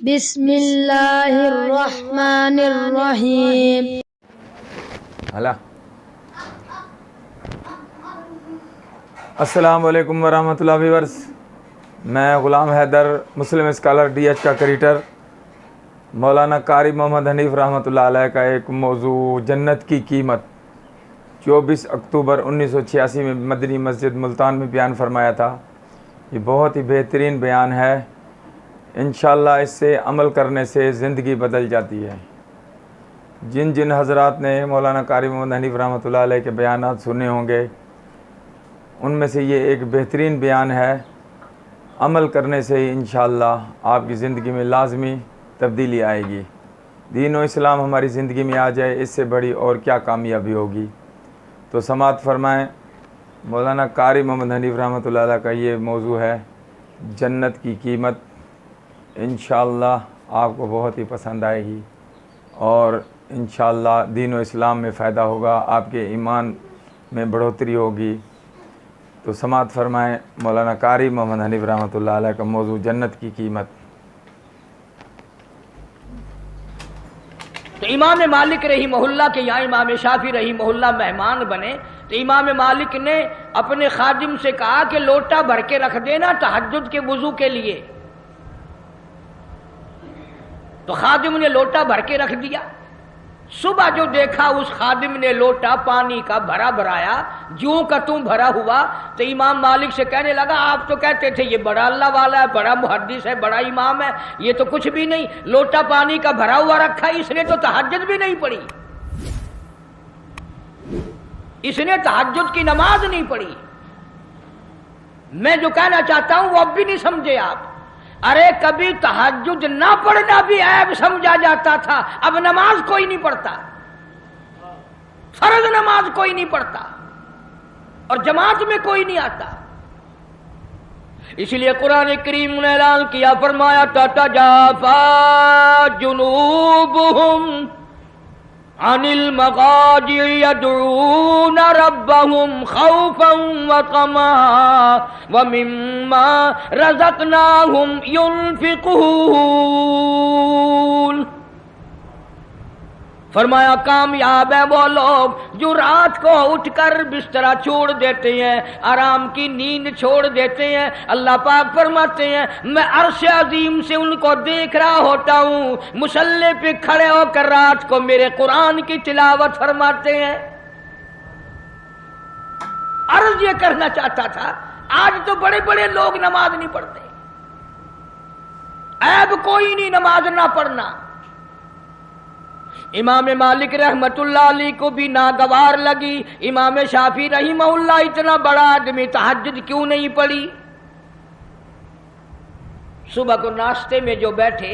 بسم اللہ الرحمن الرحیم. السلام علیکم ورحمۃ اللہ ویورز. میں غلام حیدر، مسلم اسکالر ڈی ایچ کا کریٹر. مولانا قاری محمد حنیف رحمۃ اللہ علیہ کا ایک موضوع جنت کی قیمت 24 اکتوبر 1986 میں مدنی مسجد ملتان میں بیان فرمایا تھا. یہ بہت ہی بہترین بیان ہے. انشاءاللہ اس سے عمل کرنے سے زندگی بدل جاتی ہے. جن جن حضرات نے مولانا قاری محمد حنیف رحمۃ اللہ علیہ کے بیانات سنے ہوں گے، ان میں سے یہ ایک بہترین بیان ہے. عمل کرنے سے ہی انشاءاللہ آپ کی زندگی میں لازمی تبدیلی آئے گی. دین و اسلام ہماری زندگی میں آ جائے، اس سے بڑی اور کیا کامیابی ہوگی. تو سماعت فرمائیں. مولانا قاری محمد حنیف رحمۃ اللہ علیہ کا یہ موضوع ہے جنت کی قیمت. انشاءاللہ آپ کو بہت ہی پسند آئے گی اور انشاءاللہ دین و اسلام میں فائدہ ہوگا، آپ کے ایمان میں بڑھوتری ہوگی. تو سماعت فرمائیں. مولانا قاری محمد حنیف رحمۃ اللہ علیہ کا موضوع جنت کی قیمت. تو امام مالک رحمہ اللہ کے یہاں امام شافعی رحمہ اللہ مہمان بنے تو امام مالک نے اپنے خادم سے کہا کہ لوٹا بھر کے رکھ دینا تہجد کے وضو کے لیے. تو خادم نے لوٹا بھر کے رکھ دیا. صبح جو دیکھا اس خادم نے لوٹا پانی کا بھرا بھرایا جوں کا توں بھرا ہوا. تو امام مالک سے کہنے لگا آپ تو کہتے تھے یہ بڑا اللہ والا ہے، بڑا محدث ہے، بڑا امام ہے، یہ تو کچھ بھی نہیں، لوٹا پانی کا بھرا ہوا رکھا ہے، اس نے تو تہجد بھی نہیں پڑھی، اس نے تہجد کی نماز نہیں پڑھی. میں جو کہنا چاہتا ہوں وہ اب بھی نہیں سمجھے آپ. ارے کبھی تہجد نہ پڑھنا بھی عیب سمجھا جاتا تھا، اب نماز کوئی نہیں پڑھتا، فرض نماز کوئی نہیں پڑھتا اور جماعت میں کوئی نہیں آتا. اس لیے قرآن کریم نے اعلان کیا، فرمایا تتجافا جنوبہم عن المضاجع يدعون ربهم خوفا وطمعا ومما رزقناهم ينفقون. فرمایا کامیاب ہے وہ لوگ جو رات کو اٹھ کر بسترا چھوڑ دیتے ہیں، آرام کی نیند چھوڑ دیتے ہیں. اللہ پاک فرماتے ہیں میں عرش عظیم سے ان کو دیکھ رہا ہوتا ہوں، مصلی پہ کھڑے ہو کر رات کو میرے قرآن کی تلاوت فرماتے ہیں. عرض یہ کرنا چاہتا تھا، آج تو بڑے بڑے لوگ نماز نہیں پڑھتے. عیب کوئی نہیں نماز نہ پڑھنا. امام مالک رحمت اللہ علیہ کو بھی ناگوار لگی. امام شافعی رحمہ اللہ اتنا بڑا آدمی تہجد کیوں نہیں پڑھی؟ صبح کو ناشتے میں جو بیٹھے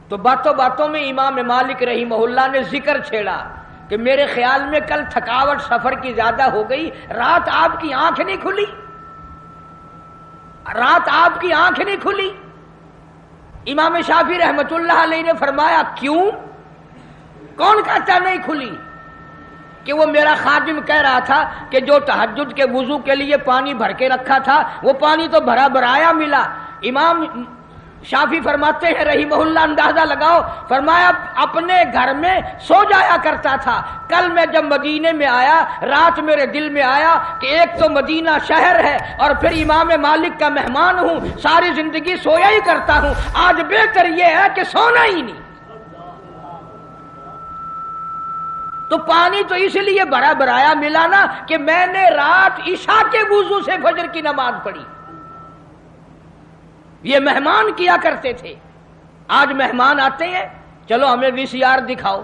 تو باتوں باتوں میں امام مالک رحمہ اللہ نے ذکر چھیڑا کہ میرے خیال میں کل تھکاوٹ سفر کی زیادہ ہو گئی، رات آپ کی آنکھ نہیں کھلی، رات آپ کی آنکھ نہیں کھلی. امام شافعی رحمت اللہ علیہ نے فرمایا کیوں؟ کون کہتا نہیں کھلی؟ کہ وہ میرا خادم کہہ رہا تھا کہ جو تہجد کے وضو کے لیے پانی بھر کے رکھا تھا وہ پانی تو بھرا بھرایا ملا. امام شافعی فرماتے ہیں رحمہ اللہ اندازہ لگاؤ، فرمایا اپنے گھر میں سو جایا کرتا تھا. کل میں جب مدینے میں آیا رات میرے دل میں آیا کہ ایک تو مدینہ شہر ہے اور پھر امام مالک کا مہمان ہوں، ساری زندگی سویا ہی کرتا ہوں، آج بہتر یہ ہے کہ سونا ہی نہیں. تو پانی تو اس لیے بھرا بھرایا ملا نا کہ میں نے رات عشاء کے وضو سے فجر کی نماز پڑھی. یہ مہمان کیا کرتے تھے. آج مہمان آتے ہیں چلو ہمیں VCR دکھاؤ،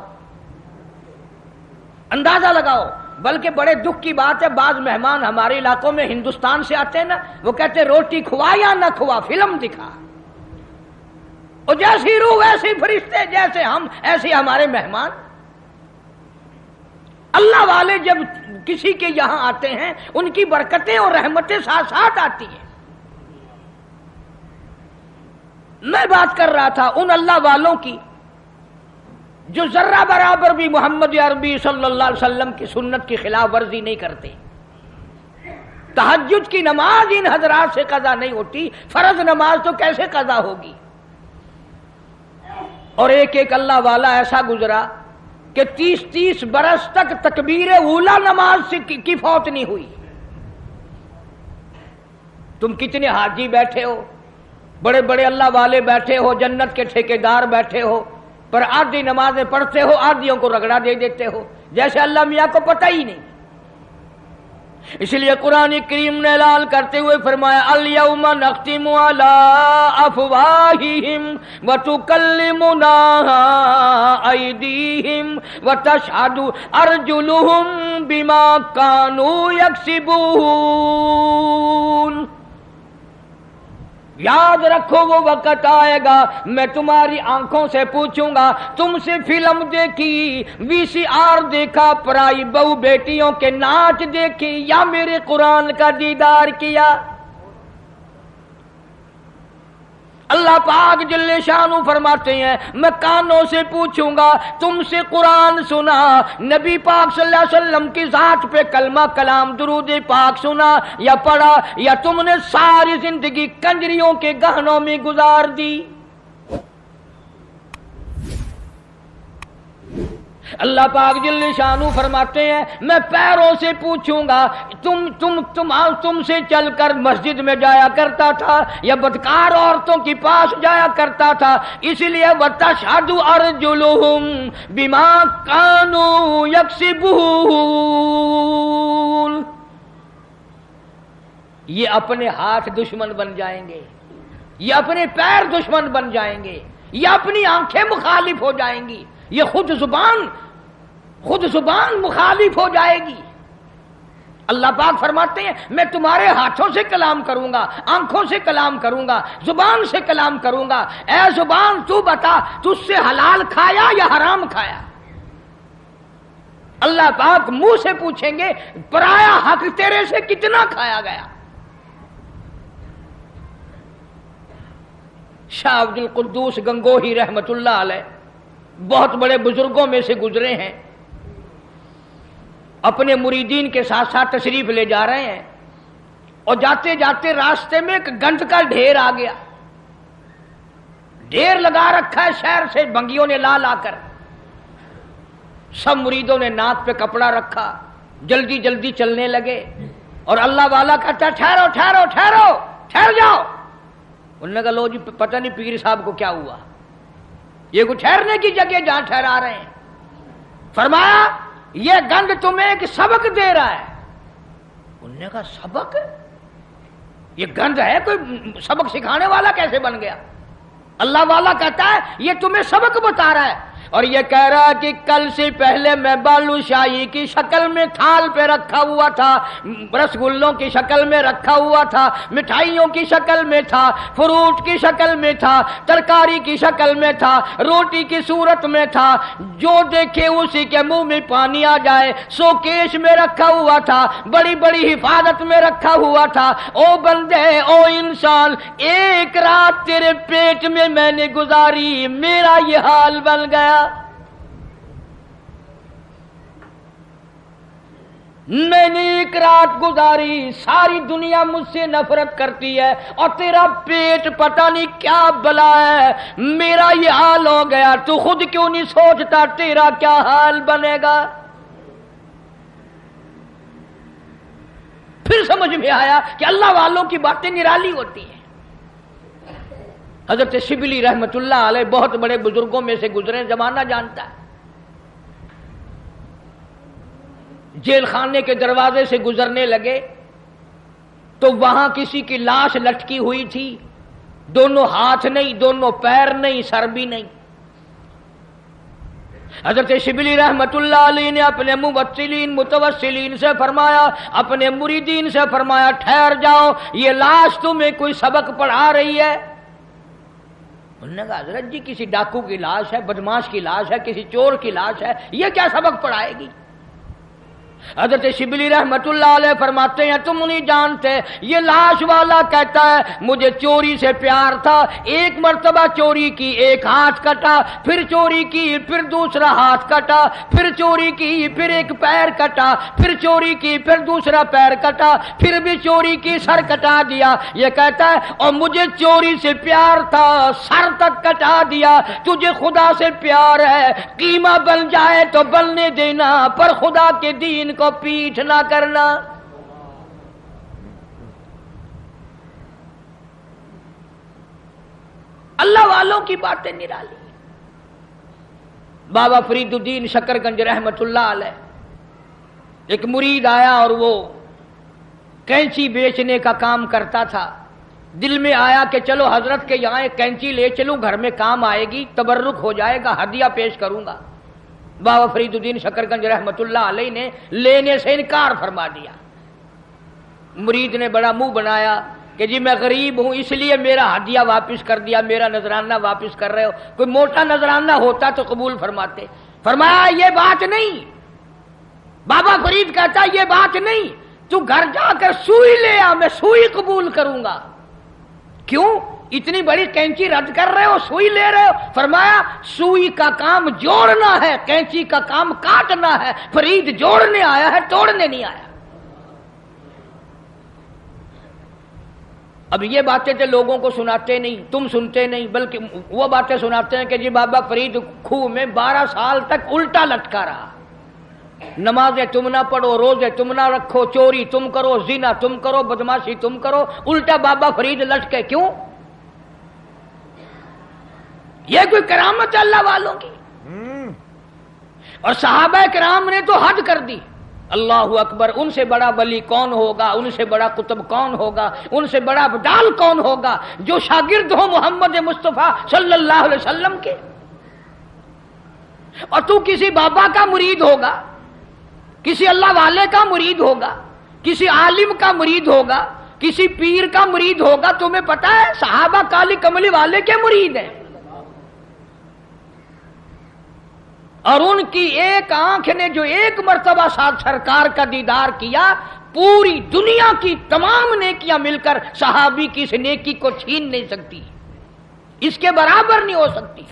اندازہ لگاؤ. بلکہ بڑے دکھ کی بات ہے، بعض مہمان ہمارے علاقوں میں ہندوستان سے آتے ہیں نا، وہ کہتے روٹی کھوا یا نہ کھوا، فلم دکھا. اور جیسی روح ویسے فرشتے، جیسے ہم ایسے ہمارے مہمان. اللہ والے جب کسی کے یہاں آتے ہیں ان کی برکتیں اور رحمتیں ساتھ ساتھ آتی ہیں. میں بات کر رہا تھا ان اللہ والوں کی جو ذرہ برابر بھی محمد عربی صلی اللہ علیہ وسلم کی سنت کی خلاف ورزی نہیں کرتے. تہجد کی نماز ان حضرات سے قضا نہیں ہوتی، فرض نماز تو کیسے قضا ہوگی؟ اور ایک ایک اللہ والا ایسا گزرا کہ 30 برس تک تکبیر اولا نماز سے کی فوت نہیں ہوئی. تم کتنے حاجی بیٹھے ہو، بڑے بڑے اللہ والے بیٹھے ہو، جنت کے ٹھیکیدار بیٹھے ہو، پر آدھی نمازیں پڑھتے ہو، آدھیوں کو رگڑا دے دیتے ہو جیسے اللہ میاں کو پتہ ہی نہیں. اس لیے قرآن کریم نے اعلان کرتے ہوئے فرمایا الیوم نختم علی افواہہم وتکلمنا ایدیہم وتشہد ارجلہم بما کانوا یکسبون. یاد رکھو وہ وقت آئے گا میں تمہاری آنکھوں سے پوچھوں گا تم سے فلم دیکھی، VCR دیکھا، پرائی بہو بیٹیوں کے ناچ دیکھی، یا میرے قرآن کا دیدار کیا. اللہ پاک جل شانہ فرماتے ہیں میں کانوں سے پوچھوں گا تم سے قرآن سنا، نبی پاک صلی اللہ علیہ وسلم کی ذات پہ کلمہ کلام درود پاک سنا یا پڑھا، یا تم نے ساری زندگی کنجریوں کے گہنوں میں گزار دی. اللہ پاک جل شانہ فرماتے ہیں میں پیروں سے پوچھوں گا تم سے چل کر مسجد میں جایا کرتا تھا یا بدکار عورتوں کے پاس جایا کرتا تھا. اس لیے وتشہد ارجلہم بما کانوا یکسبون. یہ اپنے ہاتھ دشمن بن جائیں گے، یہ اپنے پیر دشمن بن جائیں گے، یہ اپنی آنکھیں مخالف ہو جائیں گی، یہ خود زبان مخالف ہو جائے گی. اللہ پاک فرماتے ہیں میں تمہارے ہاتھوں سے کلام کروں گا، آنکھوں سے کلام کروں گا، زبان سے کلام کروں گا. اے زبان تو بتا تجھ سے حلال کھایا یا حرام کھایا؟ اللہ پاک منہ سے پوچھیں گے پرایا حق تیرے سے کتنا کھایا گیا. شاہ عبد القدوس گنگوہی رحمت اللہ علیہ بہت بڑے بزرگوں میں سے گزرے ہیں، اپنے مریدین کے ساتھ ساتھ تشریف لے جا رہے ہیں اور جاتے جاتے راستے میں ایک گند کا ڈھیر آ گیا. ڈھیر لگا رکھا ہے شہر سے بنگیوں نے لا لا کر. سب مریدوں نے ناک پہ کپڑا رکھا، جلدی جلدی چلنے لگے اور اللہ والا کہتا ٹھہرو ٹھہرو ٹھہرو ٹھہر جاؤ. انہوں نے کہا لو جی پتہ نہیں پیر صاحب کو کیا ہوا، یہ کوئی ٹھہرنے کی جگہ جہاں ٹھہرا رہے ہیں. فرمایا یہ گند تمہیں ایک سبق دے رہا ہے. انہوں نے کہا سبق؟ یہ گند ہے کوئی سبق سکھانے والا کیسے بن گیا؟ اللہ والا کہتا ہے یہ تمہیں سبق بتا رہا ہے، اور یہ کہہ رہا کہ کل سے پہلے میں بالو شاہی کی شکل میں تھال پہ رکھا ہوا تھا، رسگلوں کی شکل میں رکھا ہوا تھا، مٹھائیوں کی شکل میں تھا، فروٹ کی شکل میں تھا، ترکاری کی شکل میں تھا، روٹی کی صورت میں تھا، جو دیکھے اسی کے منہ میں پانی آ جائے. سوکیش میں رکھا ہوا تھا، بڑی بڑی حفاظت میں رکھا ہوا تھا. او بندے او انسان، ایک رات تیرے پیٹ میں نے گزاری، میرا یہ حال بن گیا. میں نے ایک رات گزاری، ساری دنیا مجھ سے نفرت کرتی ہے اور تیرا پیٹ پتہ نہیں کیا بلا ہے، میرا یہ حال ہو گیا. تو خود کیوں نہیں سوچتا تیرا کیا حال بنے گا؟ پھر سمجھ میں آیا کہ اللہ والوں کی باتیں نرالی ہوتی ہیں. حضرت شبلی رحمت اللہ علیہ بہت بڑے بزرگوں میں سے گزرے، زمانہ جانتا ہے. جیل خانے کے دروازے سے گزرنے لگے تو وہاں کسی کی لاش لٹکی ہوئی تھی، دونوں ہاتھ نہیں، دونوں پیر نہیں، سر بھی نہیں. حضرت شبلی رحمت اللہ علیہ نے اپنے متوسلین سے فرمایا، اپنے مریدین سے فرمایا ٹھہر جاؤ، یہ لاش تمہیں کوئی سبق پڑھا رہی ہے؟ انہوں نے کہا حضرت جی کسی ڈاکو کی لاش ہے، بدماش کی لاش ہے، کسی چور کی لاش ہے، یہ کیا سبق پڑھائے گی؟ حضرت شبلی رحمت اللہ علیہ فرماتے ہیں تم نہیں جانتے، یہ لاش والا کہتا ہے مجھے چوری سے پیار تھا، ایک مرتبہ چوری کی ایک ہاتھ کٹا، پھر چوری کی پھر دوسرا ہاتھ کٹا، پھر چوری کی پھر ایک پیر کٹا، پھر چوری کی پھر دوسرا پیر کٹا، پھر بھی چوری کی سر کٹا دیا۔ یہ کہتا ہے اور مجھے چوری سے پیار تھا، سر تک کٹا دیا۔ تجھے خدا سے پیار ہے، قیمہ بن جائے تو بننے دینا، پر خدا کے دین کو پیٹھ نہ کرنا۔ اللہ والوں کی باتیں نرالی۔ بابا فرید الدین شکر گنج رحمت اللہ علیہ، ایک مرید آیا اور وہ کینچی بیچنے کا کام کرتا تھا۔ دل میں آیا کہ چلو حضرت کے یہاں ایک کینچی لے چلوں، گھر میں کام آئے گی، تبرک ہو جائے گا، ہدیہ پیش کروں گا۔ بابا فرید الدین شکر گنج رحمت اللہ علیہ نے لینے سے انکار فرما دیا۔ مرید نے بڑا منہ بنایا کہ جی میں غریب ہوں اس لیے میرا ہدیہ واپس کر دیا، میرا نذرانہ واپس کر رہے ہو، کوئی موٹا نذرانہ ہوتا تو قبول فرماتے۔ فرمایا یہ بات نہیں، بابا فرید کہتا یہ بات نہیں، تو گھر جا کر سوئی لے آ، میں سوئی قبول کروں گا۔ کیوں اتنی بڑی کینچی رد کر رہے ہو، سوئی لے رہے ہو؟ فرمایا سوئی کا کام جوڑنا ہے، کینچی کا کام کاٹنا ہے، فرید جوڑنے آیا ہے، توڑنے نہیں آیا۔ اب یہ باتیں تو لوگوں کو سناتے نہیں، تم سنتے نہیں، بلکہ وہ باتیں سناتے ہیں کہ جی بابا فرید کھوہ میں 12 سال تک الٹا لٹکا رہا، نمازیں تم نہ پڑھو، روزے تم نہ رکھو، چوری تم کرو، زنا تم کرو، بدماشی تم کرو، الٹا بابا فرید لٹکے۔ کیوں؟ یہ کوئی کرامت ہے اللہ والوں کی؟ اور صحابہ کرام نے تو حد کر دی۔ اللہ اکبر، ان سے بڑا ولی کون ہوگا، ان سے بڑا قطب کون ہوگا، ان سے بڑا ابدال کون ہوگا جو شاگرد ہو محمد مصطفیٰ صلی اللہ علیہ وسلم کے؟ اور تو کسی بابا کا مرید ہوگا، کسی اللہ والے کا مرید ہوگا، کسی عالم کا مرید ہوگا، کسی پیر کا مرید ہوگا، تمہیں پتا ہے صحابہ کالی کملی والے کے مرید ہیں، اور ان کی ایک آنکھ نے جو ایک مرتبہ ساتھ سرکار کا دیدار کیا، پوری دنیا کی تمام نیکیاں مل کر صحابی کی اس نیکی کو چھین نہیں سکتی، اس کے برابر نہیں ہو سکتی۔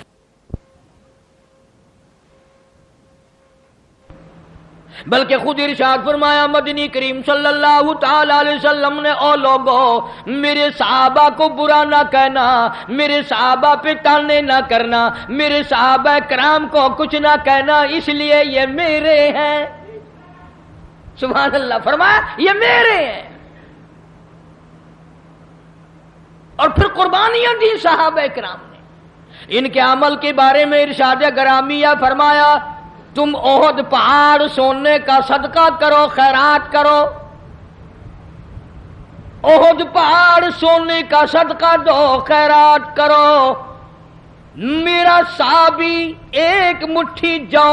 بلکہ خود ارشاد فرمایا مدنی کریم صلی اللہ تعالی علیہ وسلم نے، او لوگو میرے صحابہ کو برا نہ کہنا، میرے صحابہ پہ تانے نہ کرنا، میرے صحابہ کرام کو کچھ نہ کہنا، اس لیے یہ میرے ہیں۔ سبحان اللہ، فرمایا یہ میرے ہیں۔ اور پھر قربانیاں دی صحابہ کرام نے، ان کے عمل کے بارے میں ارشاد گرامیہ فرمایا تم احد پہاڑ سونے کا صدقہ کرو، خیرات کرو، احد پہاڑ سونے کا صدقہ دو، خیرات کرو۔ میرا صحابی ایک مٹھی جو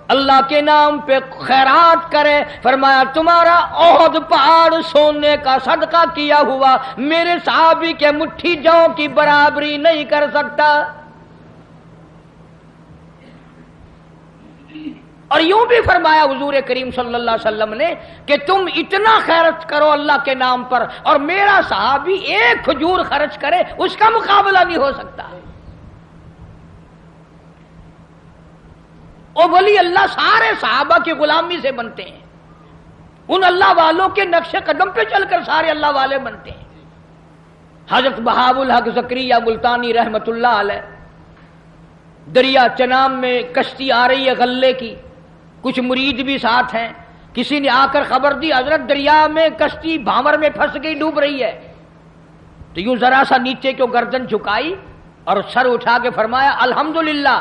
اللہ کے نام پہ خیرات کرے، فرمایا تمہارا احد پہاڑ سونے کا صدقہ کیا ہوا میرے صحابی کے مٹھی جو کی برابری نہیں کر سکتا۔ اور یوں بھی فرمایا حضور کریم صلی اللہ علیہ وسلم نے کہ تم اتنا خیرت کرو اللہ کے نام پر، اور میرا صحابی ایک کھجور خرچ کرے اس کا مقابلہ نہیں ہو سکتا۔ اور ولی اللہ سارے صحابہ کی غلامی سے بنتے ہیں، ان اللہ والوں کے نقش قدم پہ چل کر سارے اللہ والے بنتے ہیں۔ حضرت بہاء الحق زکریا ملتانی رحمت اللہ علیہ، دریا چنام میں کشتی آ رہی ہے غلے کی، کچھ مرید بھی ساتھ ہیں، کسی نے آ کر خبر دی حضرت دریا میں کشتی بھاور میں پھنس گئی، ڈوب رہی ہے، تو یوں ذرا سا نیچے کو گردن جھکائی اور سر اٹھا کے فرمایا الحمدللہ۔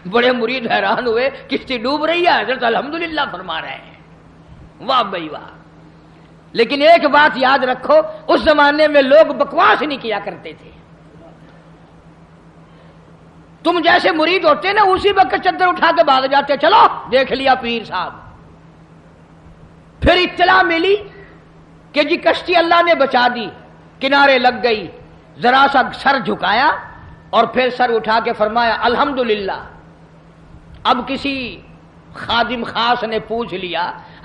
بڑے مرید حیران ہوئے، کشتی ڈوب رہی ہے، حضرت الحمدللہ فرما رہے ہیں۔ واہ بھائی واہ۔ لیکن ایک بات یاد رکھو، اس زمانے میں لوگ بکواس نہیں کیا کرتے تھے۔ تم جیسے مرید ہوتے نا اسی وقت چادر اٹھا کے بھاگ جاتے، چلو دیکھ لیا پیر صاحب۔ پھر اطلاع ملی کہ جی کشتی اللہ نے بچا دی، کنارے لگ گئی، ذرا سا سر جھکایا اور پھر سر اٹھا کے فرمایا الحمدللہ۔ اب کسی خادم خاص نے پوچھ لیا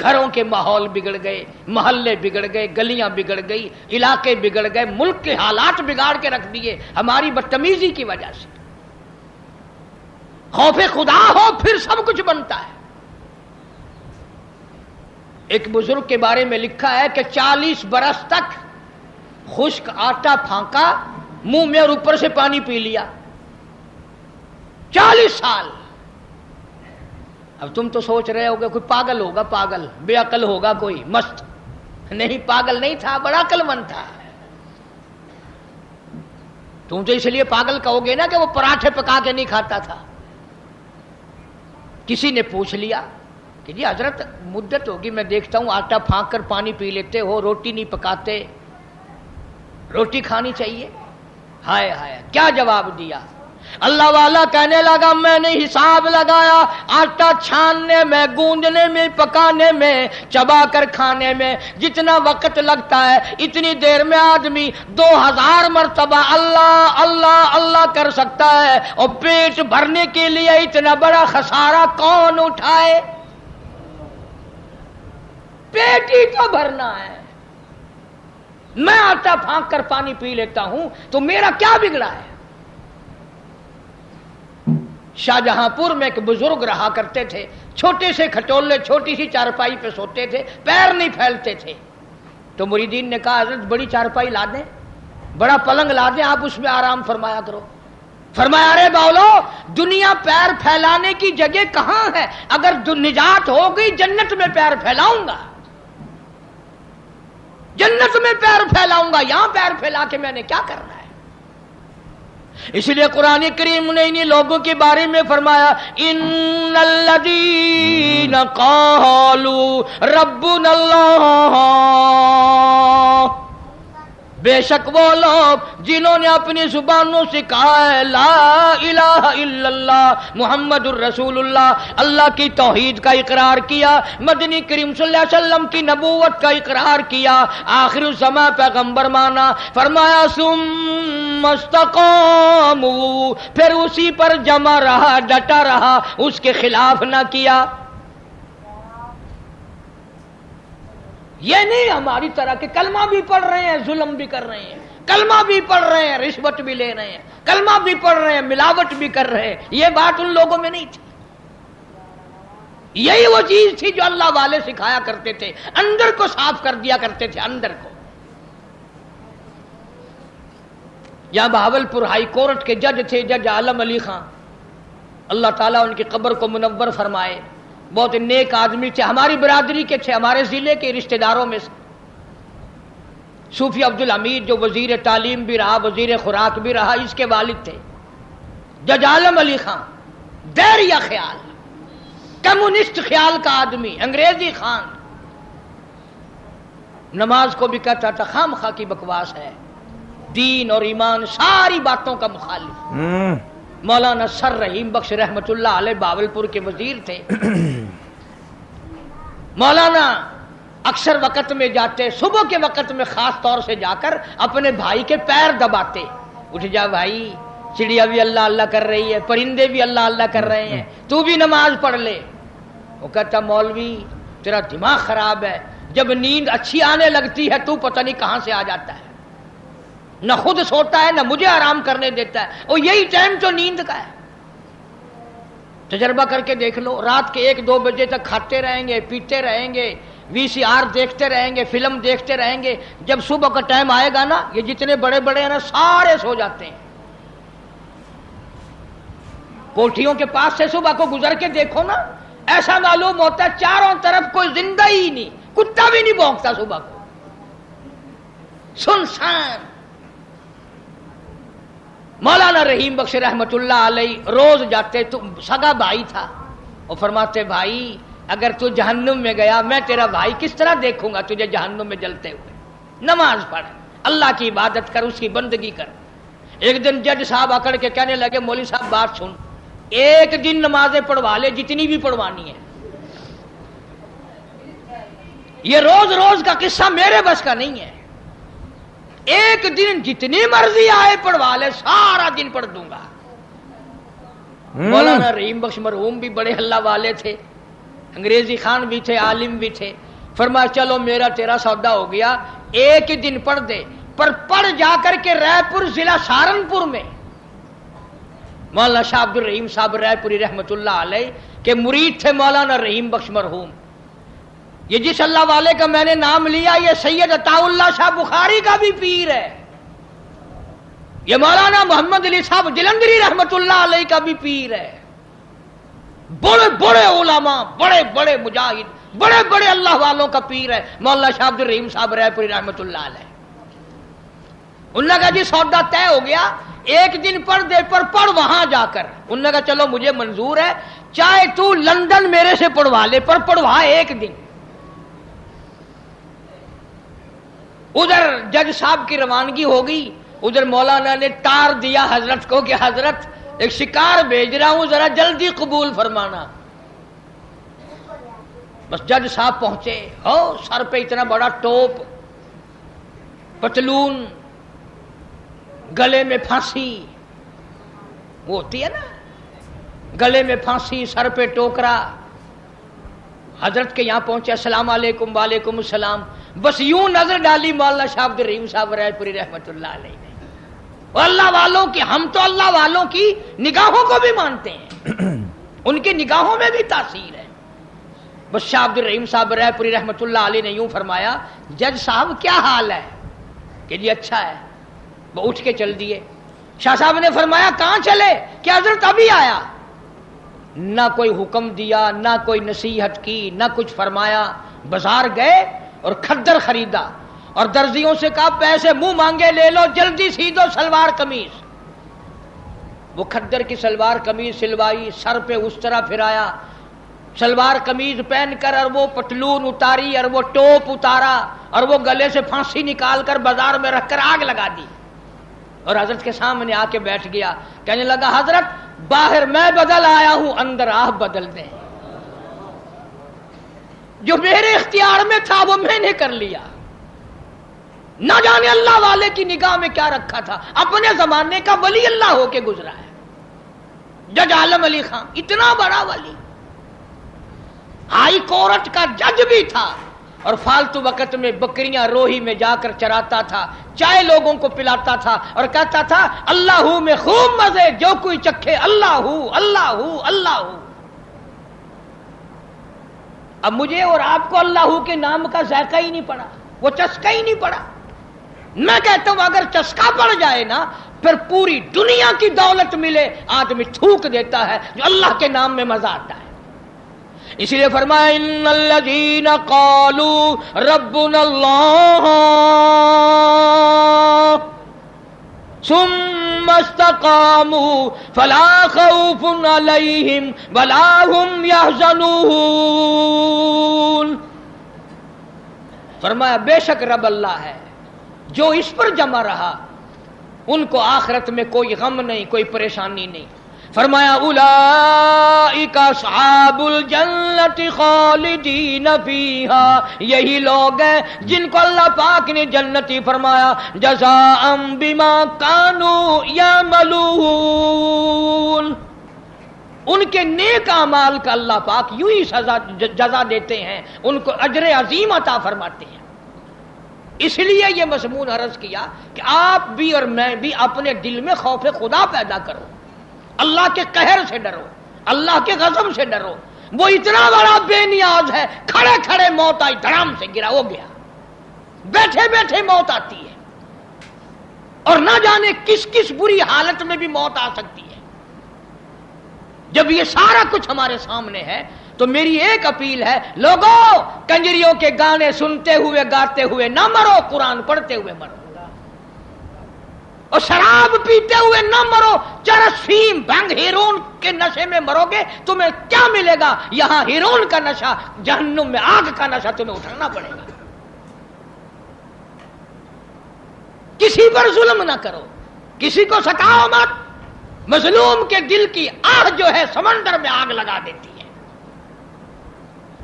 گھروں کے ماحول بگڑ گئے، محلے بگڑ گئے، گلیاں بگڑ گئی، علاقے بگڑ گئے، ملک کے حالات بگاڑ کے رکھ دیے ہماری بدتمیزی کی وجہ سے۔ خوف خدا ہو پھر سب کچھ بنتا ہے۔ ایک بزرگ کے بارے میں لکھا ہے کہ 40 برس تک خشک آٹا پھانکا منہ میں اور اوپر سے پانی پی لیا، 40 سال۔ اب تم تو سوچ رہے ہوگے کوئی پاگل ہوگا، پاگل بے عقل ہوگا کوئی مست، نہیں پاگل نہیں تھا، بڑا عقل مند تھا۔ تم تو اس لیے پاگل کہو گے نا کہ وہ پراٹھے پکا کے نہیں کھاتا تھا۔ کسی نے پوچھ لیا کہ جی حضرت مدت ہوگی میں دیکھتا ہوں آٹا پھانک کر پانی پی لیتے ہو، روٹی نہیں پکاتے، روٹی کھانی چاہیے۔ ہائے ہائے کیا جواب دیا! اللہ والا کہنے لگا میں نے حساب لگایا، آٹا چھاننے میں، گوندنے میں، پکانے میں، چبا کر کھانے میں جتنا وقت لگتا ہے اتنی دیر میں آدمی 2000 مرتبہ اللہ اللہ اللہ کر سکتا ہے، اور پیٹ بھرنے کے لیے اتنا بڑا خسارہ کون اٹھائے؟ پیٹ ہی تو بھرنا ہے۔ میں آٹا پھانک کر پانی پی لیتا ہوں تو میرا کیا بگڑا ہے؟ شاہجہاں پور میں ایک بزرگ رہا کرتے تھے، چھوٹے سے کھٹولے، چھوٹی سی چارپائی پہ سوتے تھے، پیر نہیں پھیلتے تھے۔ تو مریدین نے کہا حضرت بڑی چارپائی لا دیں، بڑا پلنگ لا دیں، آپ اس میں آرام فرمایا کرو۔ فرمایا ارے باولو، دنیا پیر پھیلانے کی جگہ کہاں ہے؟ اگر نجات ہو گئی جنت میں پیر پھیلاؤں گا، جنت میں پیر پھیلاؤں گا، یہاں پیر پھیلا کے میں نے کیا کرنا ہے؟ اس لیے قرآن کریم نے انہی لوگوں کے بارے میں فرمایا ان الذین قالوا ربنا اللہ، بے شک وہ لوگ جنہوں نے اپنی زبانوں سے کہا ہے لا الہ الا اللہ محمد الرسول اللہ، اللہ کی توحید کا اقرار کیا، مدنی کریم صلی اللہ علیہ وسلم کی نبوت کا اقرار کیا، آخر الزمان پیغمبر مانا، فرمایا ثم استقاموا، پھر اسی پر جمع رہا، ڈٹا رہا، اس کے خلاف نہ کیا۔ یہ نہیں ہماری طرح کہ کلمہ بھی پڑھ رہے ہیں ظلم بھی کر رہے ہیں، کلمہ بھی پڑھ رہے ہیں رشوت بھی لے رہے ہیں، کلمہ بھی پڑھ رہے ہیں ملاوٹ بھی کر رہے ہیں۔ یہ بات ان لوگوں میں نہیں تھی۔ یہی وہ چیز تھی جو اللہ والے سکھایا کرتے تھے، اندر کو صاف کر دیا کرتے تھے، اندر کو۔ یہاں بہاولپور ہائی کورٹ کے جج تھے جج عالم علی خان، اللہ تعالیٰ ان کی قبر کو منور فرمائے، بہت نیک آدمی تھے، ہماری برادری کے تھے، ہمارے ضلع کے رشتہ داروں میں سے۔ صوفی عبدالحمید جو وزیر تعلیم بھی رہا، وزیر خوراک بھی رہا، اس کے والد تھے جج عالم علی خان، دائرہ خیال، کمیونسٹ خیال کا آدمی، انگریزی خان، نماز کو بھی کہتا تھا خام خواہ کی بکواس ہے، دین اور ایمان ساری باتوں کا مخالف۔ مولانا سر رحیم بخش رحمت اللہ علیہ بہاولپور کے وزیر تھے۔ مولانا اکثر وقت میں جاتے، صبح کے وقت میں خاص طور سے جا کر اپنے بھائی کے پیر دباتے، اٹھ جا بھائی، چڑیا بھی اللہ اللہ کر رہی ہے، پرندے بھی اللہ اللہ کر رہے ہیں، تو بھی نماز پڑھ لے۔ وہ کہتا مولوی تیرا دماغ خراب ہے، جب نیند اچھی آنے لگتی ہے تو پتہ نہیں کہاں سے آ جاتا ہے، نہ خود سوتا ہے نہ مجھے آرام کرنے دیتا ہے، اور یہی ٹائم تو نیند کا ہے۔ تجربہ کر کے دیکھ لو، رات کے 1-2 بجے تک کھاتے رہیں گے، پیتے رہیں گے، VCR دیکھتے رہیں گے، فلم دیکھتے رہیں گے، جب صبح کا ٹائم آئے گا نا، یہ جتنے بڑے بڑے ہیں نا سارے سو جاتے ہیں۔ کوٹھیوں کے پاس سے صبح کو گزر کے دیکھو نا، ایسا معلوم ہوتا ہے چاروں طرف کوئی زندہ ہی نہیں، کتا بھی نہیں بھونکتا صبح کو، سنسان۔ مولانا رحیم بخش رحمت اللہ علیہ روز جاتے، تو سگا بھائی تھا، وہ فرماتے بھائی اگر تو جہنم میں گیا میں تیرا بھائی کس طرح دیکھوں گا تجھے جہنم میں جلتے ہوئے، نماز پڑھ، اللہ کی عبادت کر، اس کی بندگی کر۔ ایک دن جج صاحب اکڑ کے کہنے لگے مولوی صاحب بات سن، ایک دن نمازیں پڑھوا لے جتنی بھی پڑھوانی ہے، یہ روز روز کا قصہ میرے بس کا نہیں ہے، ایک دن جتنی مرضی آئے پڑھوا لے، سارا دن پڑھ دوں گا۔ مولانا رحیم بخش مرحوم بھی بڑے اللہ والے تھے، انگریزی خان بھی تھے، عالم بھی تھے. فرمایا چلو میرا تیرا سودا ہو گیا، ایک ہی دن پڑھ دے. پر پڑھ جا کر کے رائے پور ضلع سہارنپور میں مولانا شاہ عبد الرحیم صاحب رائے پوری رحمت اللہ علیہ کے مرید تھے مولانا رحیم بخش مرحوم. یہ جس اللہ والے کا میں نے نام لیا یہ سید عطا اللہ شاہ بخاری کا بھی پیر ہے. یہ مولانا محمد علی صاحب جلندری رحمت اللہ علیہ کا بھی پیر ہے. بڑے بڑے علماء، بڑے بڑے مجاہد، بڑے بڑے اللہ والوں کا پیر ہے مولانا شاہ عبد الرحیم صاحب رائے پوری رحمت اللہ علیہ. انہوں نے کہا جی سودا طے ہو گیا، ایک دن پڑھ دے پر پڑھ وہاں جا کر. انہوں نے کہا چلو مجھے منظور ہے، چاہے تو لندن میرے سے پڑھوا لے پر پڑھوا ایک دن. ادھر جج صاحب کی روانگی ہو گئی، ادھر مولانا نے تار دیا حضرت کو کہ حضرت ایک شکار بھیج رہا ہوں، ذرا جلدی قبول فرمانا. بس جج صاحب پہنچے، سر پہ اتنا بڑا ٹوپ، پتلون، گلے میں پھانسی، وہ ہوتی ہے نا گلے میں پھانسی، سر پہ ٹوکرا. حضرت کے یہاں پہنچے، السلام علیکم. وعلیکم السلام. بس یوں نظر ڈالی مولانا شاہ عبد الرحیم صاحب رائے پوری رحمت اللہ علیہ نے. اور اللہ والوں کی، ہم تو اللہ والوں کی نگاہوں کو بھی مانتے ہیں، ان کی نگاہوں میں بھی تاثیر ہے. بس شاہ عبد الرحیم صاحب رائے پوری رحمت اللہ علیہ نے یوں فرمایا جج صاحب کیا حال ہے؟ کہ جی اچھا ہے. وہ اٹھ کے چل دیے. شاہ صاحب نے فرمایا کہاں چلے؟ کہ حضرت ابھی آیا. نہ کوئی حکم دیا، نہ کوئی نصیحت کی، نہ کچھ فرمایا. بازار گئے اور کھدر خریدا اور درزیوں سے کہا پیسے منہ مانگے لے لو، جلدی سی دو سلوار قمیض. وہ کھدر کی سلوار قمیض سلوائی، سر پہ اس طرح پھرایا، سلوار قمیض پہن کر، اور وہ پتلون اتاری، اور وہ ٹوپ اتارا، اور وہ گلے سے پھانسی نکال کر بازار میں رکھ کر آگ لگا دی. اور حضرت کے سامنے آ کے بیٹھ گیا. کہنے لگا حضرت باہر میں بدل آیا ہوں، اندر آپ بدل دیں. جو میرے اختیار میں تھا وہ میں نے کر لیا. نہ جانے اللہ والے کی نگاہ میں کیا رکھا تھا. اپنے زمانے کا ولی اللہ ہو کے گزرا ہے. جج عالم علی خان اتنا بڑا ولی، ہائی کورٹ کا جج بھی تھا، اور فالتو وقت میں بکریاں روہی میں جا کر چراتا تھا، چائے لوگوں کو پلاتا تھا، اور کہتا تھا اللہ ہو میں خوب مزے، جو کوئی چکھے اللہ ہو اللہ ہو اللہ ہو. اب مجھے اور آپ کو اللہ ہو کے نام کا ذائقہ ہی نہیں پڑا، وہ چسکا ہی نہیں پڑا. میں کہتا ہوں اگر چسکا پڑ جائے نا، پھر پوری دنیا کی دولت ملے آدمی تھوک دیتا ہے جو اللہ کے نام میں مزہ آتا ہے. اسی لیے فرمایا ان الذین قالوا ربنا اللہ ثم استقاموا فلا خوف علیہم ولا هم يحزنون. فرمایا بے شک رب اللہ ہے، جو اس پر جمع رہا ان کو آخرت میں کوئی غم نہیں، کوئی پریشانی نہیں. فرمایا اولئک اصحاب الجنت خالدین فیہا، یہی لوگ ہیں جن کو اللہ پاک نے جنتی فرمایا جزاء بما کانوا یعملون. ان کے نیک اعمال کا اللہ پاک یوں ہی جزا دیتے ہیں، ان کو اجر عظیم عطا فرماتے ہیں. اس لیے یہ مضمون عرض کیا کہ آپ بھی اور میں بھی اپنے دل میں خوف خدا پیدا کرو، اللہ کے قہر سے ڈرو، اللہ کے غضب سے ڈرو. وہ اتنا بڑا بے نیاز ہے، کھڑے کھڑے موت آئی، دھڑام سے گرا ہو گیا، بیٹھے بیٹھے موت آتی ہے، اور نہ جانے کس کس بری حالت میں بھی موت آ سکتی ہے. جب یہ سارا کچھ ہمارے سامنے ہے تو میری ایک اپیل ہے، لوگوں کنجریوں کے گانے سنتے ہوئے گاتے ہوئے نہ مرو، قرآن پڑھتے ہوئے مرو. اور شراب پیتے ہوئے نہ مرو، چرس فیم بھنگ ہیرون کے نشے میں مرو گے تمہیں کیا ملے گا؟ یہاں ہیرون کا نشہ، جہنم میں آگ کا نشہ تمہیں اٹھانا پڑے گا. کسی پر ظلم نہ کرو، کسی کو ستاؤ مت. مظلوم کے دل کی آہ جو ہے سمندر میں آگ لگا دیتی ہے.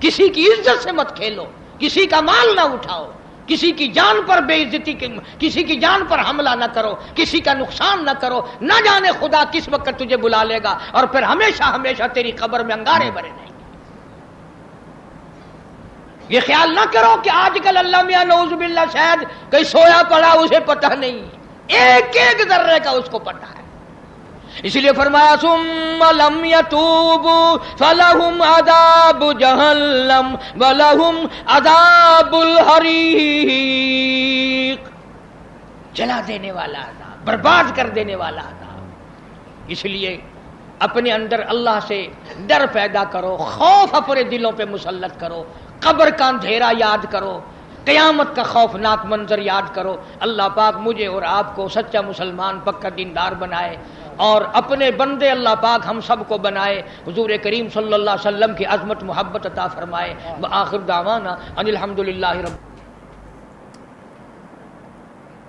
کسی کی عزت سے مت کھیلو، کسی کا مال نہ اٹھاؤ، کسی کی جان پر بے عزتی، کسی کی جان پر حملہ نہ کرو، کسی کا نقصان نہ کرو. نہ جانے خدا کس وقت تجھے بلا لے گا اور پھر ہمیشہ ہمیشہ تیری قبر میں انگارے بھرے رہیں گے. یہ خیال نہ کرو کہ آج کل اللہ میاں نعوذ باللہ شاید کہیں سویا پڑا اسے پتہ نہیں، ایک ایک ذرے کا اس کو پتہ ہے۔ اس لیے فرمایا ثم لم یتوبوا فلہم عذاب جہنم ولہم عذاب الحریق، جلا دینے والا عذاب، برباد کر دینے والا عذاب۔ اس لیے اپنے اندر اللہ سے ڈر پیدا کرو، خوف اپنے دلوں پہ مسلط کرو، قبر کا اندھیرا یاد کرو، قیامت کا خوفناک منظر یاد کرو۔ اللہ پاک مجھے اور آپ کو سچا مسلمان پکا دیندار بنائے، اور اپنے بندے اللہ پاک ہم سب کو بنائے، حضور کریم صلی اللہ علیہ وسلم کی عظمت محبت عطا فرمائے۔ وآخر دعوانا ان الحمدللہ رب۔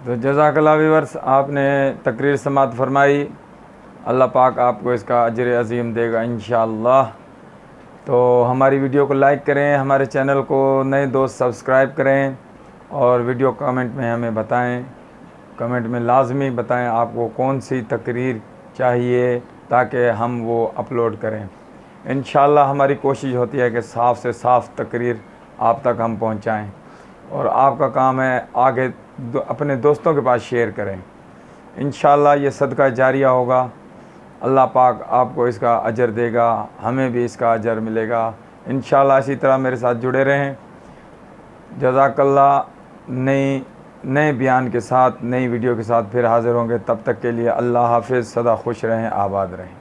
تو جزاک اللہ ویورس، آپ نے تقریر سماعت فرمائی، اللہ پاک آپ کو اس کا اجر عظیم دے گا انشاءاللہ۔ تو ہماری ویڈیو کو لائک کریں، ہمارے چینل کو نئے دوست سبسکرائب کریں، اور ویڈیو کمنٹ میں ہمیں بتائیں، کمنٹ میں لازمی بتائیں آپ کو کون سی تقریر چاہیے تاکہ ہم وہ اپلوڈ کریں۔ انشاءاللہ ہماری کوشش ہوتی ہے کہ صاف سے صاف تقریر آپ تک ہم پہنچائیں، اور آپ کا کام ہے آگے اپنے دوستوں کے پاس شیئر کریں۔ انشاءاللہ یہ صدقہ جاریہ ہوگا، اللہ پاک آپ کو اس کا اجر دے گا، ہمیں بھی اس کا اجر ملے گا انشاءاللہ۔ اسی طرح میرے ساتھ جڑے رہیں۔ جزاک اللہ۔ نئے بیان کے ساتھ، نئی ویڈیو کے ساتھ پھر حاضر ہوں گے، تب تک کے لیے اللہ حافظ، سدا خوش رہیں، آباد رہیں۔